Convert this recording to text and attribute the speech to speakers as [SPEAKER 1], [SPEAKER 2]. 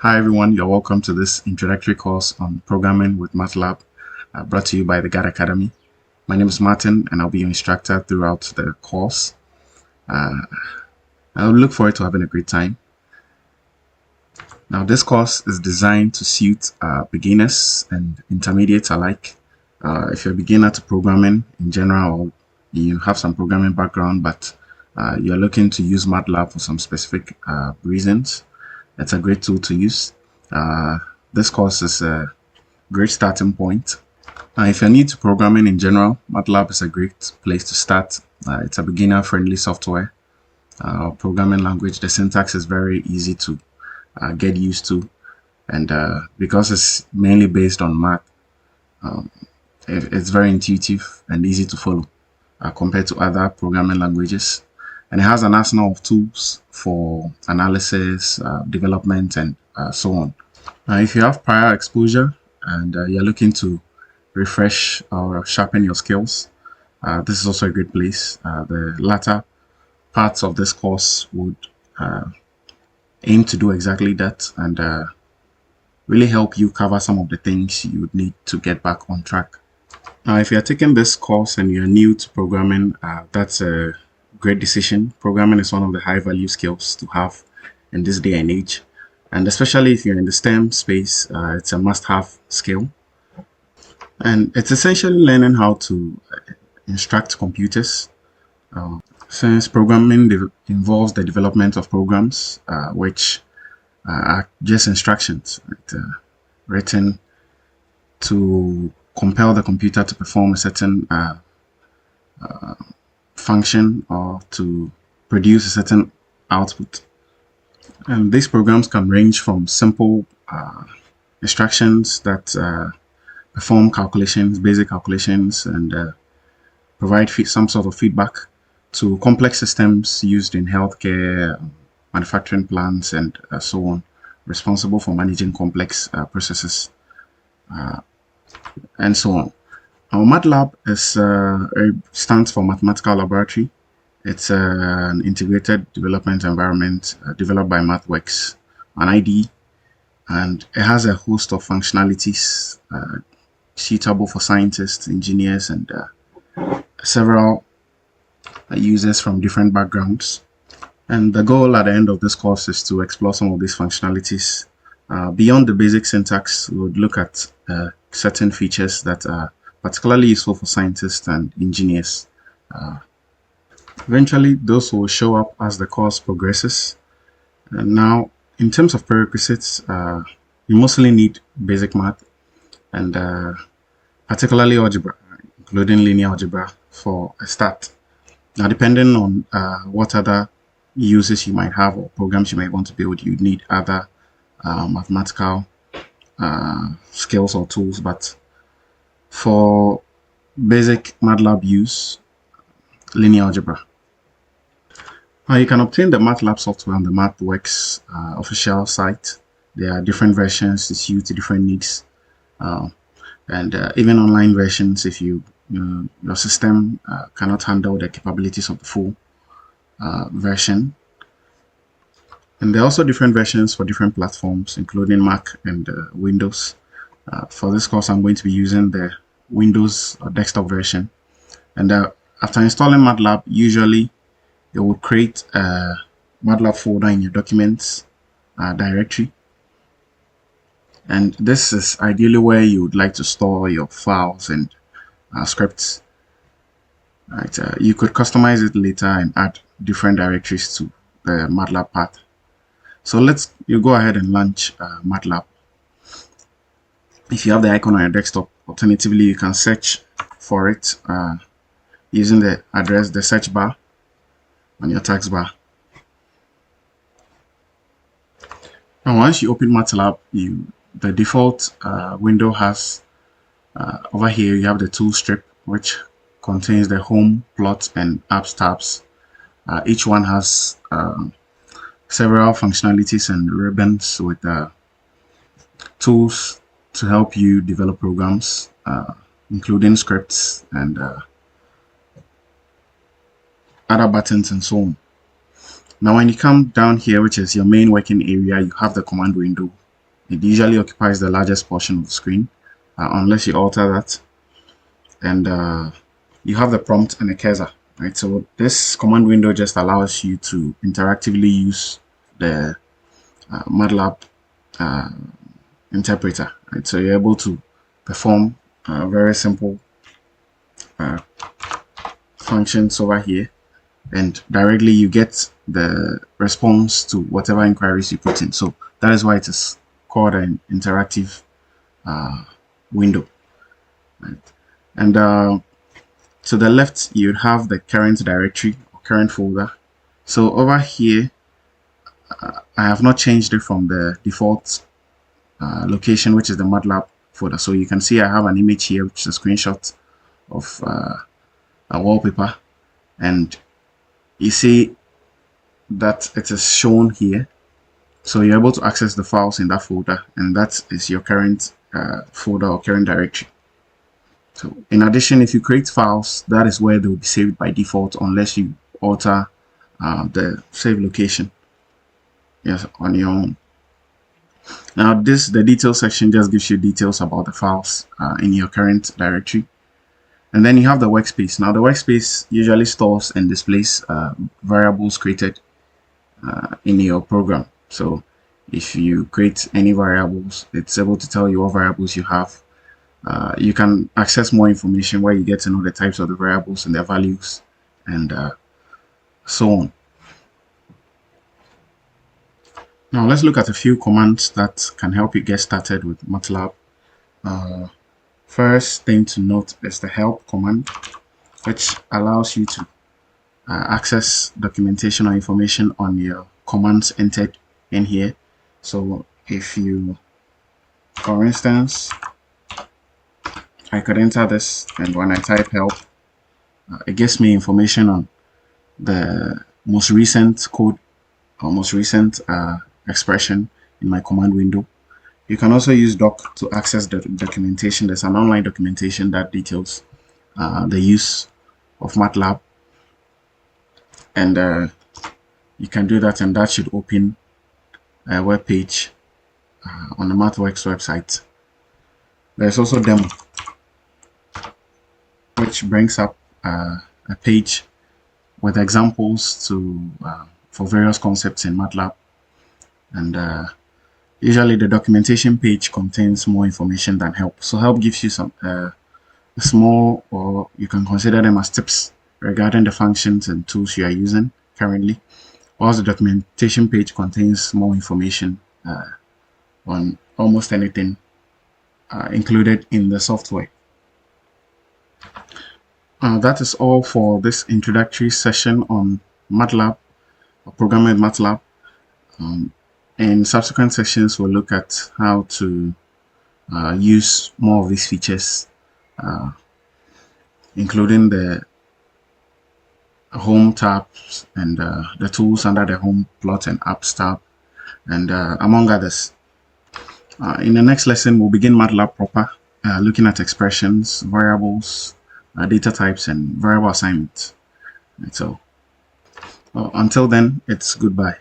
[SPEAKER 1] Hi everyone, you're welcome to this introductory course on programming with MATLAB, brought to you by the GAD Academy. My name is Martin and I'll be your instructor throughout the course. I look forward to having a great time. Now this course is designed to suit beginners and intermediates alike. If you're a beginner to programming in general, or you have some programming background but you're looking to use MATLAB for some specific reasons, it's a great tool to use. This course is a great starting point. If you're new to programming in general, MATLAB is a great place to start. It's a beginner-friendly software programming language. The syntax is very easy to get used to, and because it's mainly based on math, it's very intuitive and easy to follow compared to other programming languages. And it has an arsenal of tools for analysis, development, and so on. If you have prior exposure and you're looking to refresh or sharpen your skills, this is also a great place. The latter parts of this course would aim to do exactly that and really help you cover some of the things you would need to get back on track. Now, if you're taking this course and you're new to programming, that's a great decision. Programming is one of the high value skills to have in this day and age, and especially if you're in the STEM space, it's a must-have skill. And it's essentially learning how to instruct computers, since programming involves the development of programs which are just instructions, right, written to compel the computer to perform a certain function or to produce a certain output. And these programs can range from simple instructions that perform calculations, basic calculations, and provide some sort of feedback, to complex systems used in healthcare, manufacturing plants, and so on, responsible for managing complex processes and so on. MATLAB stands for Mathematical Laboratory. It's an integrated development environment developed by MathWorks, an IDE, and it has a host of functionalities suitable for scientists, engineers, and several users from different backgrounds. And the goal at the end of this course is to explore some of these functionalities. Beyond the basic syntax, we would look at certain features that are particularly useful for scientists and engineers. Eventually, those will show up as the course progresses. And now, in terms of prerequisites, you mostly need basic math and particularly algebra, including linear algebra, for a start. Now, depending on what other uses you might have or programs you might want to build, you need other mathematical skills or tools, but for basic MATLAB use, linear algebra. Now you can obtain the MATLAB software on the MathWorks official site. There are different versions to suit different needs, and even online versions if your system cannot handle the capabilities of the full version. And there are also different versions for different platforms, including Mac and Windows. For this course, I'm going to be using the Windows desktop version. And after installing MATLAB, usually it will create a MATLAB folder in your documents directory. And this is ideally where you would like to store your files and scripts. Right, you could customize it later and add different directories to the MATLAB path. So you go ahead and launch MATLAB. If you have the icon on your desktop, alternatively you can search for it using the search bar on your taskbar. And once you open MATLAB, the default window has over here you have the tool strip, which contains the home, plot, and apps tabs. Each one has several functionalities and ribbons with tools to help you develop programs, including scripts and other buttons and so on. Now when you come down here, which is your main working area, you have the command window It usually occupies the largest portion of the screen, unless you alter that. And you have the prompt and a cursor, right? So this command window just allows you to interactively use the MATLAB interpreter, right? So you're able to perform very simple functions over here, and directly you get the response to whatever inquiries you put in. So that is why it is called an interactive window, right? And to the left, you have the current directory or current folder. So over here, I have not changed it from the default location, which is the MATLAB folder. So you can see I have an image here, which is a screenshot of a wallpaper, and you see that it is shown here. So you're able to access the files in that folder, and that is your current folder or current directory. So in addition, if you create files, that is where they will be saved by default unless you alter the save location, yes, on your own. Now the details section just gives you details about the files in your current directory. And then you have the workspace. Now the workspace usually stores and displays variables created in your program. So if you create any variables, it's able to tell you what variables you have. You can access more information where you get to know the types of the variables and their values, and so on. Now let's look at a few commands that can help you get started with MATLAB. First thing to note is the help command, which allows you to access documentation or information on your commands entered in here. So if you, for instance, I could enter this, and when I type help, it gives me information on the most recent code or most recent expression in my command window. You can also use doc to access the documentation. There's an online documentation that details the use of MATLAB, and you can do that, and that should open a web page on the MathWorks website. There's also demo, which brings up a page with examples for various concepts in MATLAB, and usually the documentation page contains more information than help. So help gives you some small, or you can consider them as tips regarding the functions and tools you are using currently, whilst the documentation page contains more information on almost anything included in the software. That is all for this introductory session on MATLAB, or programming with MATLAB. In subsequent sessions, we'll look at how to use more of these features, including the home tabs and the tools under the home, plot, and apps tab, and among others. In the next lesson, we'll begin MATLAB proper, looking at expressions, variables, data types, and variable assignments. So until then, it's goodbye.